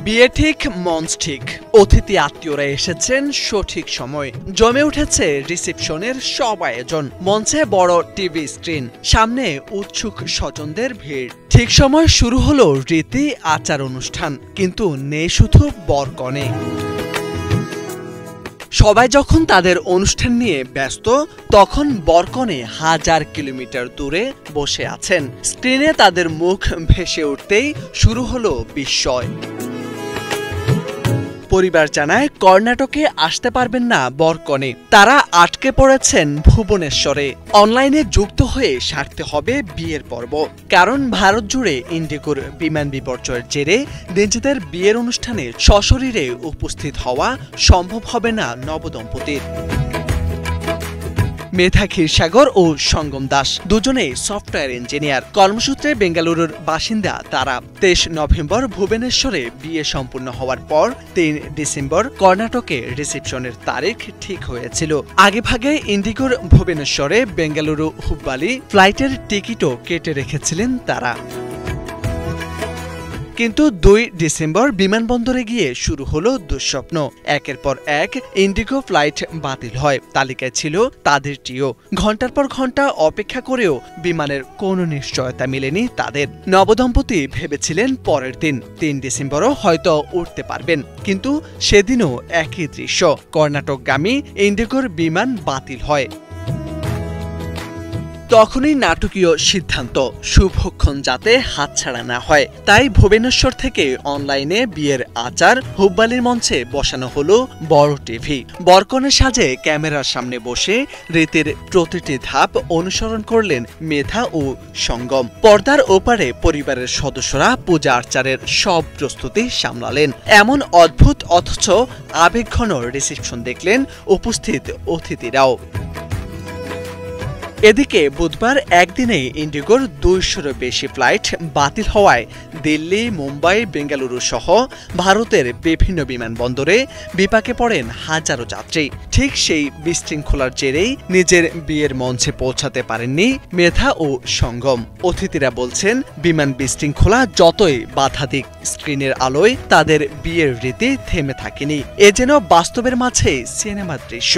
বিয়ে ঠিক, মঞ্চ ঠিক, অতিথি আত্মীয়রা এসেছেন সঠিক সময়। জমে উঠেছে রিসেপশনের সব আয়োজন। মঞ্চে বড় টিভি স্ক্রিন, সামনে উৎসুক স্বজনদের ভিড়। ঠিক সময় শুরু হলো রীতি আচার অনুষ্ঠান, কিন্তু নেই শুধু বরকনে। সবাই যখন তাদের অনুষ্ঠান নিয়ে ব্যস্ত, তখন বরকনে হাজার কিলোমিটার দূরে বসে আছেন। স্ক্রিনে তাদের মুখ ভেসে উঠতেই শুরু হলো বিস্ময়। পরিবার জানায় কর্ণাটকে আসতে পারবেন না বরকনে, তারা আটকে পড়েছেন ভুবনেশ্বরে। অনলাইনে যুক্ত হয়ে সারতে হবে বিয়ের পর্ব, কারণ ভারত জুড়ে ইন্ডিগোর বিমান বিপর্যয়ের জেরে নিজেদের বিয়ের অনুষ্ঠানে সশরীরে উপস্থিত হওয়া সম্ভব হবে না নবদম্পতির। মেধা ক্ষীরসাগর ও সঙ্গম দাস দুজনেই সফটওয়্যার ইঞ্জিনিয়ার। কর্মসূত্রে বেঙ্গালুরুর বাসিন্দা তারা। 23 নভেম্বর ভুবনেশ্বরে বিয়ে সম্পূর্ণ হওয়ার পর 3 ডিসেম্বর কর্ণাটকে রিসেপশনের তারিখ ঠিক হয়েছিল। আগেভাগে ইন্ডিগোর ভুবনেশ্বরে বেঙ্গালুরু হুব্বালি ফ্লাইটের টিকিটও কেটে রেখেছিলেন তারা। কিন্তু 2 ডিসেম্বর বিমানবন্দরে গিয়ে শুরু হলো দুঃস্বপ্ন। একের পর এক ইন্ডিগো ফ্লাইট বাতিল হয়। তালিকায় ছিল তাদেরটিও। ঘন্টার পর ঘন্টা অপেক্ষা করেও বিমানের কোনো নিশ্চয়তা মেলেনি তাদের। নবদম্পতি ভেবেছিলেন পরের দিন 3 ডিসেম্বরও হয়তো উঠতে পারবেন, কিন্তু সেদিনও একই দৃশ্য। কর্ণাটকগামী ইন্ডিগোর বিমান বাতিল হয়। তখনই নাটকীয় সিদ্ধান্ত, শুভক্ষণ যাতে হাতছাড়া না হয়। তাই ভুবনেশ্বর থেকে অনলাইনে বিয়ের আচার হুব্বালির মঞ্চে বসানো হলো বড় টিভি। বরকনের সাজে ক্যামেরার সামনে বসে রীতির প্রতিটি ধাপ অনুসরণ করলেন মেধা ও সঙ্গম। পর্দার ওপারে পরিবারের সদস্যরা পূজা আর্চারের সব প্রস্তুতি সামলালেন। এমন অদ্ভুত অথচ আবেগঘন রিসেপশন দেখলেন উপস্থিত অতিথিরাও। এদিকে বুধবার একদিনেই ইন্ডিগোর 200-এরও বেশি ফ্লাইট বাতিল হওয়ায় দিল্লি, মুম্বাই, বেঙ্গালুরু সহ ভারতের বিভিন্ন বিমানবন্দরে বিপাকে পড়েন হাজারো যাত্রী। ঠিক সেই বিশৃঙ্খলার জেরেই নিজের বিয়ের মঞ্চে পৌঁছাতে পারেননি মেধা ও সঙ্গম। অতিথিরা বলছেন, বিমান বিশৃঙ্খলা যতই বাধা দিক, স্ক্রিনের আলোয় তাদের বিয়ের রীতি থেমে থাকেনি। এ যেন বাস্তবের মাঝে সিনেমার দৃশ্য।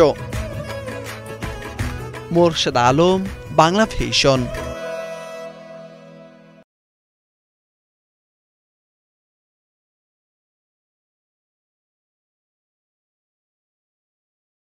মোরশেদ আলম, বাংলা ভিশন।